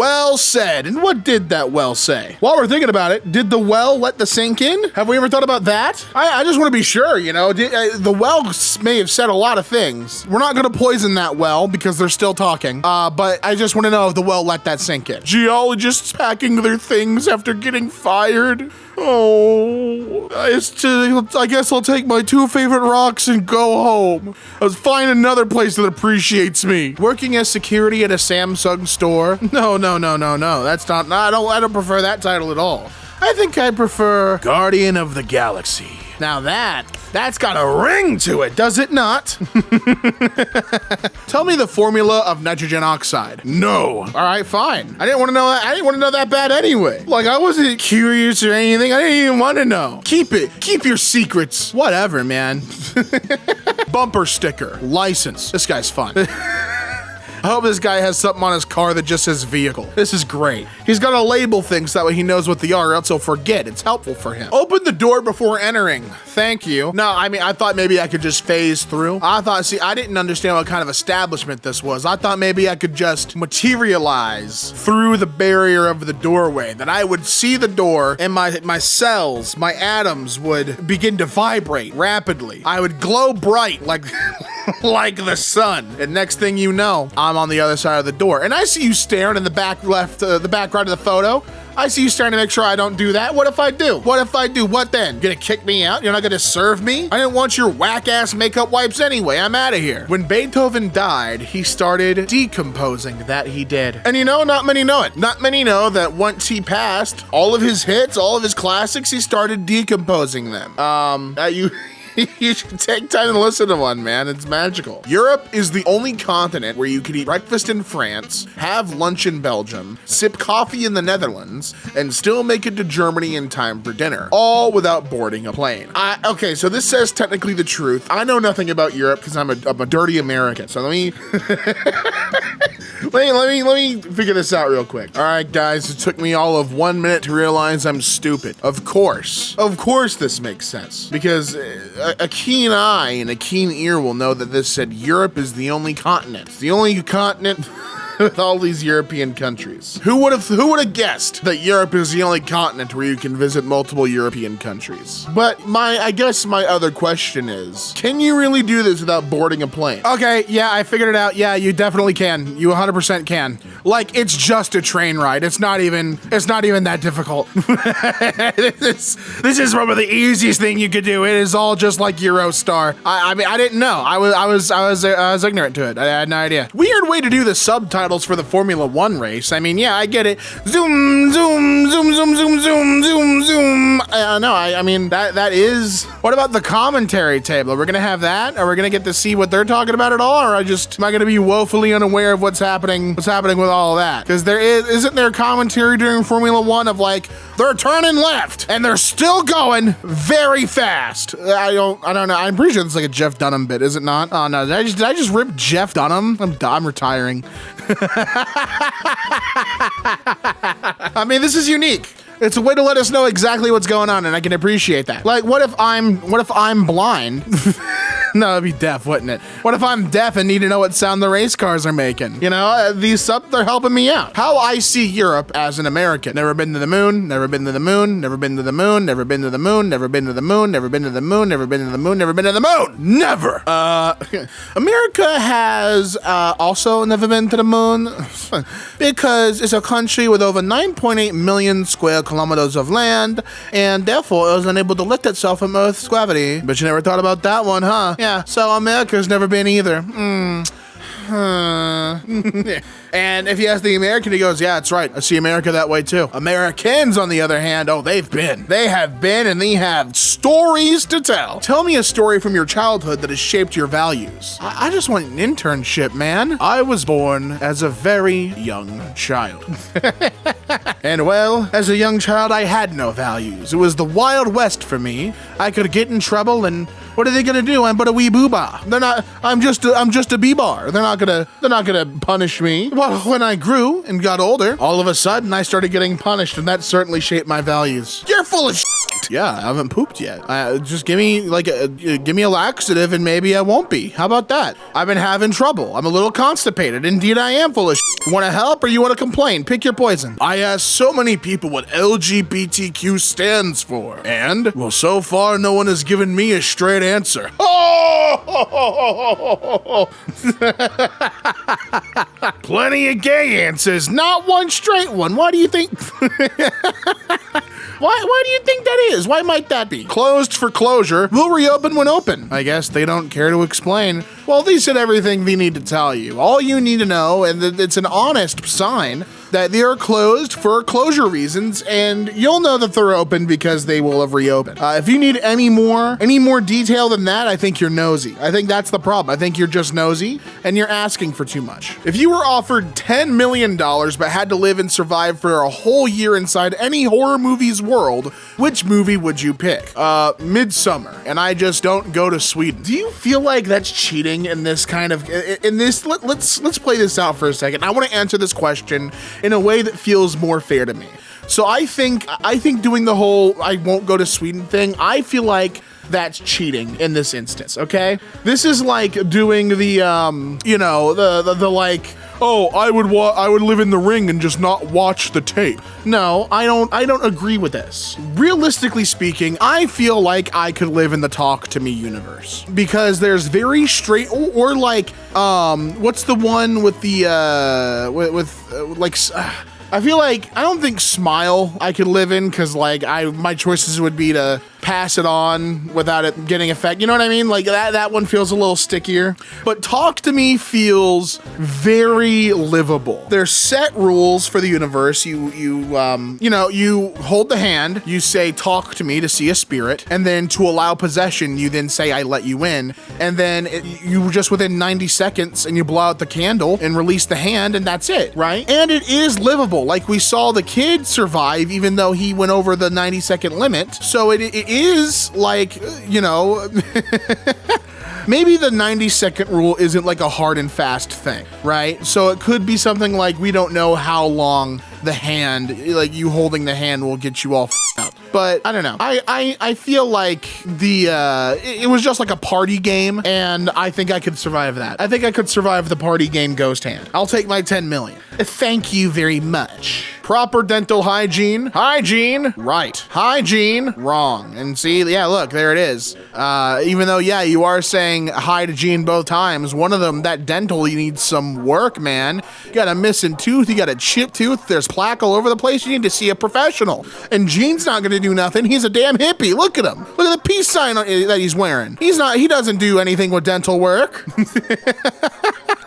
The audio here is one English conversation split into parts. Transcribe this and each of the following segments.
Well said. And what did that well say? While we're thinking about it, did the well let the sink in? Have we ever thought about that? I just want to be sure, you know. The well may have said a lot of things. We're not going to poison that well because they're still talking. But I just want to know if the well let that sink in. Geologists packing their things after getting fired. Oh, I guess I'll take my 2 favorite rocks and go home. Let's find another place that appreciates me. Working as security at a Samsung store? No. That's not, I don't prefer that title at all. I think I prefer Guardian of the Galaxy. Now that's got a ring to it, does it not? Tell me the formula of nitrogen oxide. No. All right, fine. I didn't want to know that. I didn't want to know that bad anyway. Like, I wasn't curious or anything. I didn't even want to know. Keep it. Keep your secrets. Whatever, man. Bumper sticker. License. This guy's fun. I hope this guy has something on his car that just says vehicle. This is great. He's got to label things so that way he knows what they are, or else he'll forget. It's helpful for him. Open the door before entering. Thank you. No, I mean, I thought maybe I could just phase through. I didn't understand what kind of establishment this was. I thought maybe I could just materialize through the barrier of the doorway, that I would see the door and my cells, my atoms would begin to vibrate rapidly. I would glow bright like like the sun. And next thing you know, I'm on the other side of the door. And I see you staring in the back left, the back right of the photo. I see you staring to make sure I don't do that. What if I do? What if I do? What then? You're gonna kick me out? You're not gonna serve me? I didn't want your whack-ass makeup wipes anyway. I'm out of here. When Beethoven died, he started decomposing. That he did. And you know, not many know it. Not many know that once he passed, all of his hits, all of his classics, he started decomposing them. You should take time to listen to one, man. It's magical. Europe is the only continent where you can eat breakfast in France, have lunch in Belgium, sip coffee in the Netherlands, and still make it to Germany in time for dinner, all without boarding a plane. Okay, so this says technically the truth. I know nothing about Europe because I'm a dirty American. So let me let me figure this out real quick. All right, guys, it took me all of 1 minute to realize I'm stupid. Of course this makes sense, because a keen eye and a keen ear will know that this said Europe is the only continent. It's the only continent with all these European countries. Who would have guessed that Europe is the only continent where you can visit multiple European countries? But I guess my other question is, can you really do this without boarding a plane? Okay, yeah, I figured it out. Yeah, you definitely can. You 100% can. Like, it's just a train ride. It's not even that difficult. This is probably the easiest thing you could do. It is all just like Eurostar. I mean, I didn't know. I was ignorant to it. I had no idea. Weird way to do the subtitles for the Formula 1 race. I mean, yeah, I get it. Zoom, zoom, zoom, zoom, zoom, zoom, zoom, zoom. No, I mean, that is... What about the commentary table? Are we gonna have that? Are we gonna get to see what they're talking about at all? Or am I gonna be woefully unaware of what's happening with all of that? Because isn't there commentary during Formula 1 of like, they're turning left and they're still going very fast. I don't know. I'm pretty sure it's like a Jeff Dunham bit, is it not? Oh no, did I just rip Jeff Dunham? I'm retiring. I mean, this is unique. It's a way to let us know exactly what's going on, and I can appreciate that. Like, what if I'm blind? No, it'd be deaf, wouldn't it? What if I'm deaf and need to know what sound the race cars are making? You know, these subs, they're helping me out. How I see Europe as an American. Never been to the moon, never been to the moon, never been to the moon, never been to the moon, never been to the moon, never been to the moon, never been to the moon, never been to the moon. Never! America has also never been to the moon because it's a country with over 9.8 million square kilometers of land, and therefore it was unable to lift itself from Earth's gravity. But you never thought about that one, huh? Yeah, so America's never been either. And if you ask the American, he goes, yeah, that's right. I see America that way too. Americans, on the other hand, oh, they've been. They have been, and they have stories to tell. Tell me a story from your childhood that has shaped your values. I just want an internship, man. I was born as a very young child. And well, as a young child, I had no values. It was the Wild West for me. I could get in trouble and What are they gonna do? I'm but a wee booba. They're not. I'm just a b-bar. They're not gonna punish me. Well, when I grew and got older, all of a sudden I started getting punished, and that certainly shaped my values. You're full of shit. Yeah, I haven't pooped yet. Just give me a laxative and maybe I won't be. How about that? I've been having trouble. I'm a little constipated. Indeed, I am full of shit. Want to help or you want to complain? Pick your poison. I asked so many people what LGBTQ stands for, and well, so far no one has given me a straight answer. Plenty of gay answers, not one straight one. Why do you think? Why do you think that is? Why might that be? Closed for closure. Will reopen when open. I guess they don't care to explain. Well, they said everything they need to tell you. All you need to know, and it's an honest sign, that they are closed for closure reasons, and you'll know that they're open because they will have reopened. If you need any more detail than that, I think you're nosy. I think that's the problem. I think you're just nosy, and you're asking for too much. If you were offered $10 million but had to live and survive for a whole year inside any horror movie's world, which movie would you pick? Midsummer, and I just don't go to Sweden. Do you feel like that's cheating in this kind of, let's play this out for a second. I want to answer this question in a way that feels more fair to me. So I think doing the whole I won't go to Sweden thing, I feel like that's cheating in this instance, okay? This is like doing the the like, oh, I would live in the ring and just not watch the tape. No, I don't agree with this. Realistically speaking, I feel like I could live in the Talk to Me universe because there's very straight or like what's the one with the I feel like I don't think Smile I could live in because like my choices would be to pass it on without it getting effect. You know what I mean? Like that one feels a little stickier. But Talk to Me feels very livable. There's set rules for the universe. You hold the hand, you say talk to me to see a spirit, and then to allow possession, you then say I let you in, and then you just within 90 seconds and you blow out the candle and release the hand, and that's it, right? And it is livable. Like we saw the kid survive even though he went over the 90-second limit. So it is like, maybe the 90-second rule isn't like a hard and fast thing, right? So it could be something like we don't know how long the hand, like you holding the hand will get you all up. But I don't know. I feel like it was just like a party game, and I think I could survive that. I think I could survive the party game ghost hand. I'll take my 10 million. Thank you very much. Proper dental hygiene. Hygiene, right. Hygiene, wrong. And see, yeah, look, there it is. Even though, yeah, you are saying hygiene both times, one of them, that dental, you need some work, man. You got a missing tooth, you got a chipped tooth, there's plaque all over the place, you need to see a professional. And Gene's not gonna do nothing, he's a damn hippie, look at him. Look at the peace sign that he's wearing. He doesn't do anything with dental work.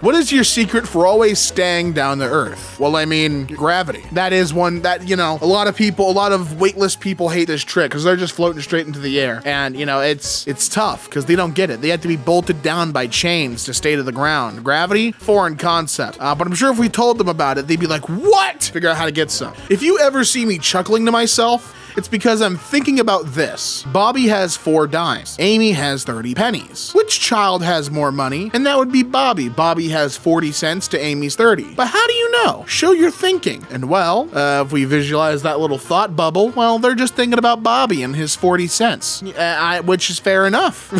What is your secret for always staying down to earth? Well, I mean, gravity. That is one that, a lot of weightless people hate this trick because they're just floating straight into the air. And, it's tough because they don't get it. They have to be bolted down by chains to stay to the ground. Gravity, foreign concept. But I'm sure if we told them about it, they'd be like, what? Figure out how to get some. If you ever see me chuckling to myself, it's because I'm thinking about this. Bobby has 4 dimes. Amy has 30 pennies. Which child has more money? And that would be Bobby. Bobby has 40 cents to Amy's 30. But how do you know? Show your thinking. And well, if we visualize that little thought bubble, well, they're just thinking about Bobby and his 40 cents, which is fair enough,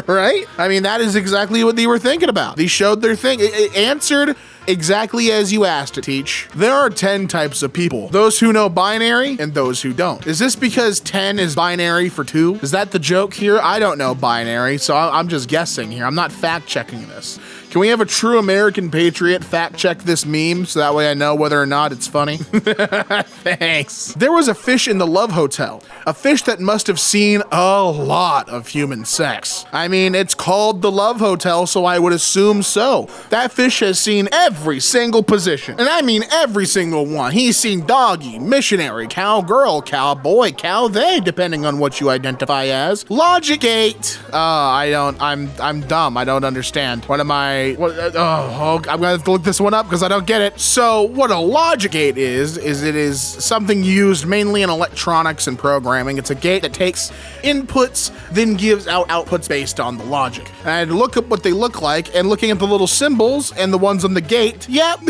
right? I mean, that is exactly what they were thinking about. They showed their thing. It answered exactly as you asked it, Teach. There are 10 types of people. Those who know binary and those who don't. Is this because 10 is binary for 2? Is that the joke here? I don't know binary, so I'm just guessing here. I'm not fact checking this. Can we have a true American patriot fact check this meme so that way I know whether or not it's funny? Thanks. There was a fish in the Love Hotel. A fish that must have seen a lot of human sex. I mean, it's called the Love Hotel, so I would assume so. That fish has seen every single position. And I mean every single one. He's seen doggy, missionary, cowgirl, cowboy, cow they, depending on what you identify as. Logic 8. I'm dumb. I don't understand. What am I right. I'm gonna have to look this one up because I don't get it. So what a logic gate is it is something used mainly in electronics and programming. It's a gate that takes inputs, then gives out outputs based on the logic. And I had to look up what they look like, and looking at the little symbols and the ones on the gate, yep.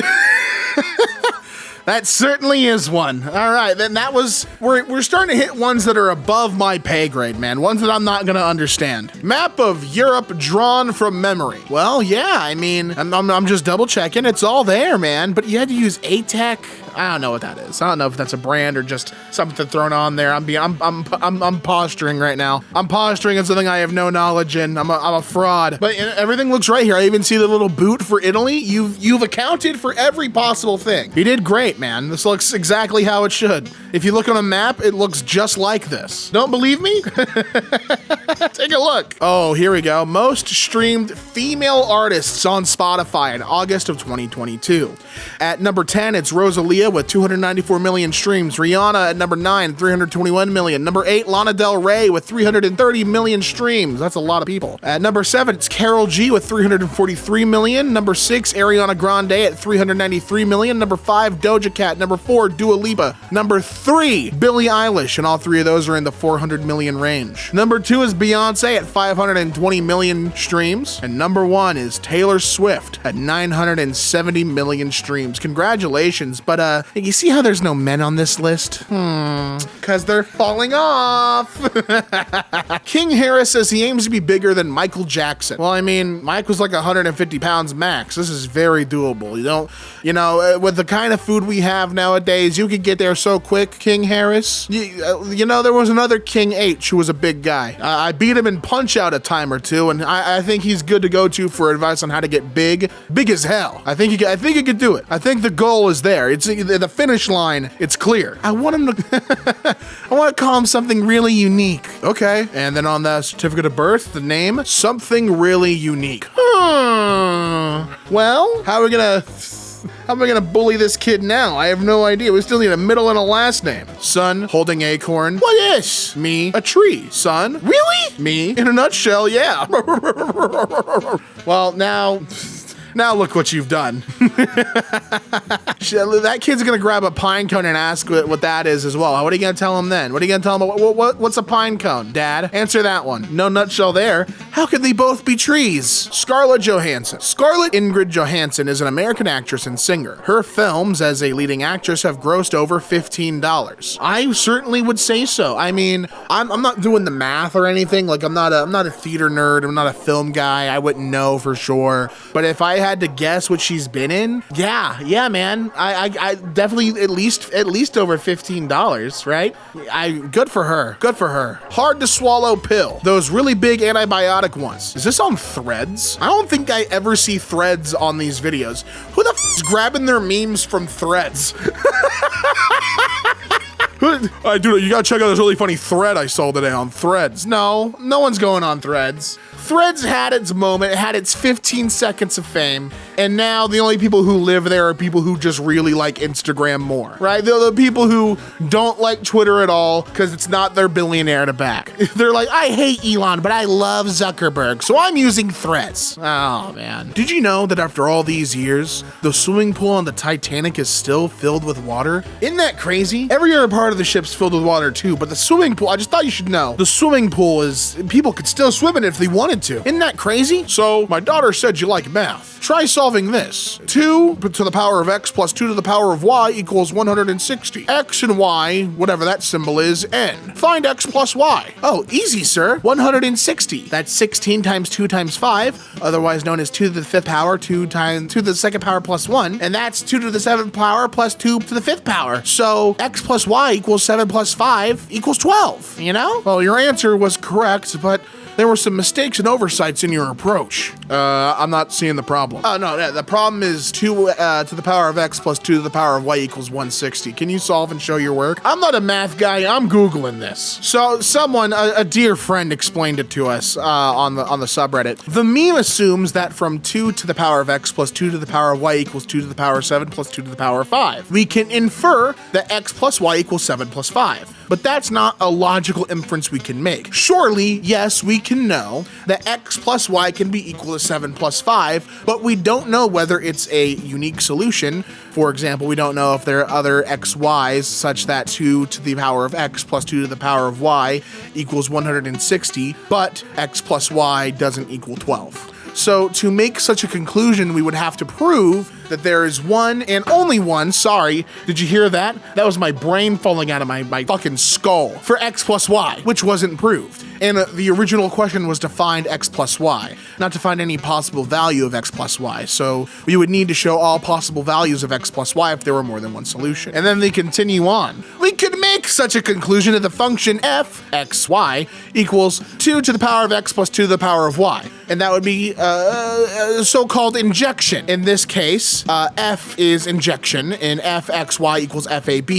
That certainly is one. All right, then we're starting to hit ones that are above my pay grade, man. Ones that I'm not gonna understand. Map of Europe drawn from memory. Well, yeah, I mean, I'm just double checking. It's all there, man. But you had to use ATEC. I don't know what that is. I don't know if that's a brand or just something thrown on there. I'm posturing right now. I'm posturing on something I have no knowledge in. I'm a fraud. But everything looks right here. I even see the little boot for Italy. You've accounted for every possible thing. You did great, man. This looks exactly how it should. If you look on a map, it looks just like this. Don't believe me? Take a look. Oh, here we go. Most streamed female artists on Spotify in August of 2022. At number 10, it's Rosalia with 294 million streams. Rihanna at number 9, 321 million. Number 8, Lana Del Rey with 330 million streams. That's a lot of people. At number 7, it's Karol G with 343 million. Number 6, Ariana Grande at 393 million. Number 5, Doja Cat. Number 4, Dua Lipa. Number 3, Billie Eilish, and all three of those are in the 400 million range. Number 2 is Beyonce at 520 million streams. And number 1 is Taylor Swift at 970 million streams. Congratulations, but you see how there's no men on this list? Because they're falling off. King Harris says he aims to be bigger than Michael Jackson. Well, I mean, Mike was like 150 pounds max. This is very doable. With the kind of food we have nowadays, you could get there so quick, King Harris. There was another King H who was a big guy. I beat him in Punch-Out a time or two, and I think he's good to go to for advice on how to get big as hell. I think he could do it. I think the goal is there. It's the finish line. It's clear. I want him to. I want to call him something really unique. Okay, and then on the certificate of birth, the name, something really unique. Well, how are we gonna bully this kid now? I have no idea. We still need a middle and a last name. Son, holding acorn. What is? Me, a tree. Son, really? Me, in a nutshell, yeah. Well, now look what you've done. That kid's gonna grab a pine cone and ask what that is as well. What are you gonna tell him then? What are you gonna tell him? What's a pine cone? Dad, answer that one. No nutshell there. How could they both be trees? Scarlett Johansson. Scarlett Ingrid Johansson is an American actress and singer. Her films as a leading actress have grossed over $15. I certainly would say so. I mean, I'm not doing the math or anything. Like I'm not a theater nerd. I'm not a film guy. I wouldn't know for sure. But if I had to guess what she's been in, yeah, man. I definitely at least over $15, right? Good for her. Hard to swallow pill. Those really big antibiotic ones. Is this on Threads? I don't think I ever see Threads on these videos. Who the f is grabbing their memes from Threads? Dude, you gotta check out this really funny thread I saw today on Threads. No one's going on Threads. Threads had its moment, it had its 15 seconds of fame, and now the only people who live there are people who just really like Instagram more, right? They're the people who don't like Twitter at all because it's not their billionaire to back. They're like, I hate Elon, but I love Zuckerberg, so I'm using Threads. Oh, man. Did you know that after all these years, the swimming pool on the Titanic is still filled with water? Isn't that crazy? Every other part of the ship's filled with water too, but the swimming pool, I just thought you should know, the swimming pool is, people could still swim in it if they wanted to. Isn't that crazy? So my daughter said you like math. Try solving this. 2 to the power of x plus 2 to the power of y equals 160. X and y, whatever that symbol is, n. Find x plus y. Oh, easy, sir. 160. That's 16 times 2 times 5, otherwise known as 2 to the 5th power, 2 times 2 to the 2nd power plus 1, and that's 2 to the 7th power plus 2 to the 5th power. So x plus y equals 7 plus 5 equals 12, you know? Well, your answer was correct, but there were some mistakes and oversights in your approach. I'm not seeing the problem. Oh, no, the problem is 2 to the power of x plus 2 to the power of y equals 160. Can you solve and show your work? I'm not a math guy, I'm Googling this. So someone, a dear friend explained it to us on the subreddit. The meme assumes that from 2 to the power of x plus 2 to the power of y equals 2 to the power of 7 plus 2 to the power of 5, we can infer that x plus y equals 7 plus 5. but that's not a logical inference we can make. Surely, yes, we can know that x plus y can be equal to 7 plus 5, but we don't know whether it's a unique solution. For example, we don't know if there are other xy's such that 2 to the power of x plus 2 to the power of y equals 160, but x plus y doesn't equal 12. So to make such a conclusion, we would have to prove that there is one and only one, sorry, did you hear that? That was my brain falling out of my fucking skull, for x plus y, which wasn't proved. And the original question was to find x plus y, not to find any possible value of x plus y. So we would need to show all possible values of x plus y if there were more than one solution. And then they continue on. We could make such a conclusion that the function f xy equals 2 to the power of x plus 2 to the power of y. And that would be a so-called injection. In this case, f is injection, and fxy equals fab,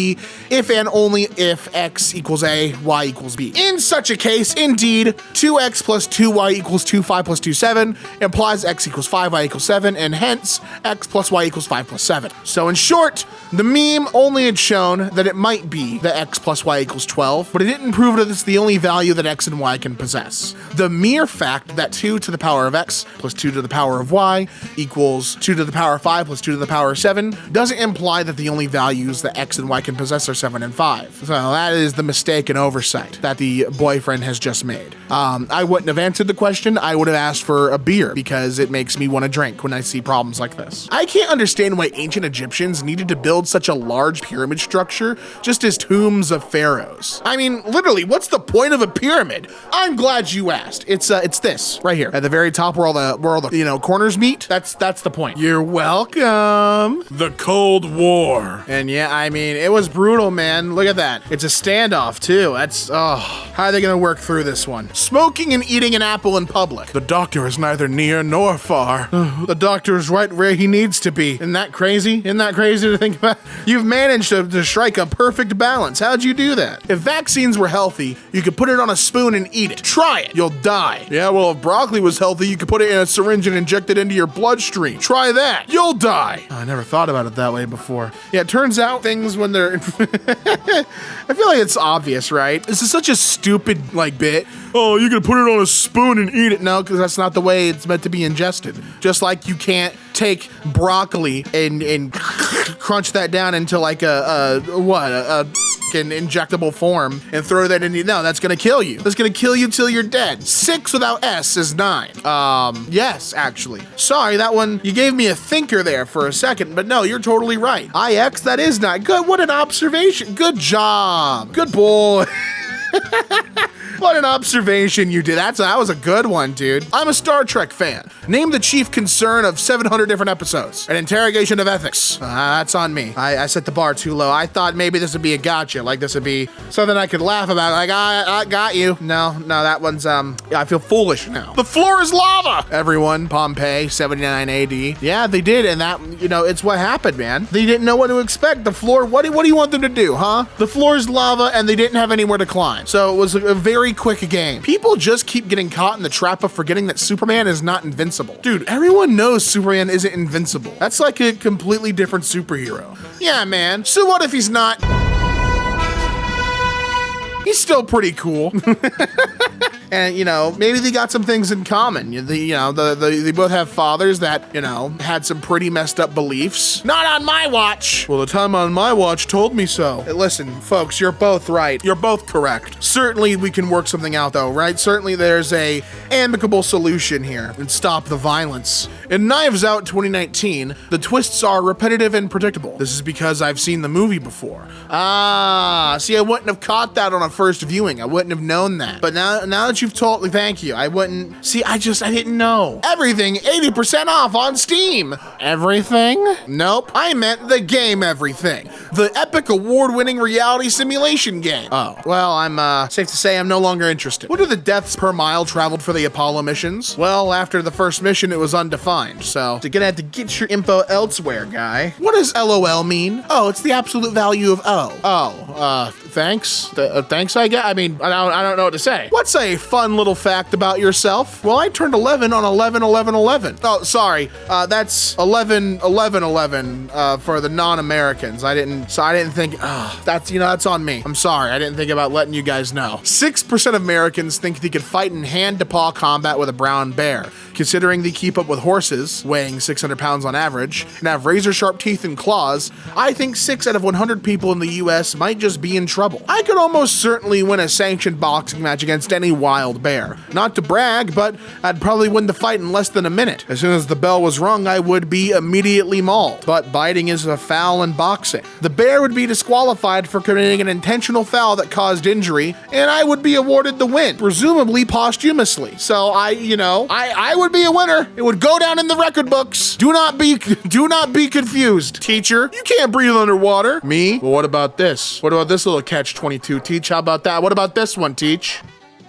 if and only if x equals a, y equals b. In such a case, indeed, 2x plus 2y equals 2, 5 plus 2, 7, implies x equals 5, y equals 7, and hence, x plus y equals 5 plus 7. So in short, the meme only had shown that it might be that x plus y equals 12, but it didn't prove that it's the only value that x and y can possess. The mere fact that 2 to the power of x plus 2 to the power of y equals 2 to the power of 5 plus 2 to the power of 7 doesn't imply that the only values that x and y can possess are 7 and 5. So that is the mistake and oversight that the boyfriend has just made. I wouldn't have answered the question. I would have asked for a beer because it makes me want to drink when I see problems like this. I can't understand why ancient Egyptians needed to build such a large pyramid structure just as tombs of pharaohs. I mean, literally, what's the point of a pyramid? I'm glad you asked. It's this right here at the very top where all the corners meet. That's the point. You're welcome. The Cold War. And yeah, I mean, it was brutal, man. Look at that. It's a standoff too. That's how are they gonna work through this one? Smoking and eating an apple in public. The doctor is neither near nor far. The doctor is right where he needs to be. Isn't that crazy? Isn't that crazy to think about? You've managed to strike a perfect balance. How'd you do that? If vaccines were healthy, you could put it on a spoon and eat it. Try it. You'll die. Yeah, well, if broccoli was healthy, you could put it in a syringe and inject it into your bloodstream. Try that. You'll die. Oh, I never thought about it that way before. Yeah, it turns out things when they're... I feel like it's obvious, right? This is such a stupid, bit. Oh, you can put it on a spoon and eat it. No, because that's not the way it's meant to be ingested. Just like you can't take broccoli and crunch that down into an injectable form and throw that in. No, that's gonna kill you. That's gonna kill you till you're dead. 6 without S is 9. Yes, actually. Sorry, that one, you gave me a thinker there for a second, but no, you're totally right. IX, that is not good. What an observation. Good job. Good boy. What an observation you did. That was a good one, dude. I'm a Star Trek fan. Name the chief concern of 700 different episodes. An interrogation of ethics. That's on me. I set the bar too low. I thought maybe this would be a gotcha. Like this would be something I could laugh about. Like, I got you. No, that one's, I feel foolish now. The floor is lava. Everyone, Pompeii, 79 AD. Yeah, they did. And that, it's what happened, man. They didn't know what to expect. The floor, what do you want them to do, huh? The floor is lava and they didn't have anywhere to climb. So it was a very quick game. People just keep getting caught in the trap of forgetting that Superman is not invincible. Dude, everyone knows Superman isn't invincible. That's like a completely different superhero. Yeah, man. So what if he's not? He's still pretty cool. And, maybe they got some things in common. They both have fathers that, had some pretty messed up beliefs. Not on my watch. Well, the time on my watch told me so. Hey, listen, folks, you're both right. You're both correct. Certainly we can work something out though, right? Certainly there's a amicable solution here and stop the violence. In Knives Out 2019, the twists are repetitive and predictable. This is because I've seen the movie before. See, I wouldn't have caught that on a first viewing. I wouldn't have known that. But now that you've told me, thank you. I wouldn't, see, I didn't know. Everything 80% off on Steam. Everything? Nope, I meant the game Everything. The epic award-winning reality simulation game. Oh, well, I'm safe to say I'm no longer interested. What are the deaths per mile traveled for the Apollo missions? Well, after the first mission, it was undefined, so you're gonna have to get your info elsewhere, guy. What does LOL mean? Oh, it's the absolute value of O. Oh, thanks. Thanks, I guess. I mean, I don't know what to say. What's a fun little fact about yourself? Well, I turned 11 on 11/11/11. Oh, sorry. That's 11/11/11 for the non-Americans. I didn't think, that's on me. I'm sorry. I didn't think about letting you guys know. 6% of Americans think they could fight in hand-to-paw combat with a brown bear. Considering they keep up with horses, weighing 600 pounds on average, and have razor-sharp teeth and claws, I think 6 out of 100 people in the US might just be in trouble. I could almost certainly win a sanctioned boxing match against any wild bear. Not to brag, but I'd probably win the fight in less than a minute. As soon as the bell was rung, I would be immediately mauled. But biting is a foul in boxing. The bear would be disqualified for committing an intentional foul that caused injury, and I would be awarded the win, presumably posthumously. So I would be a winner. It would go down in the record books. Do not be confused. Teacher, you can't breathe underwater. Me? Well, what about this? What about this little catch-22, Teach? How about that? What about this one, Teach?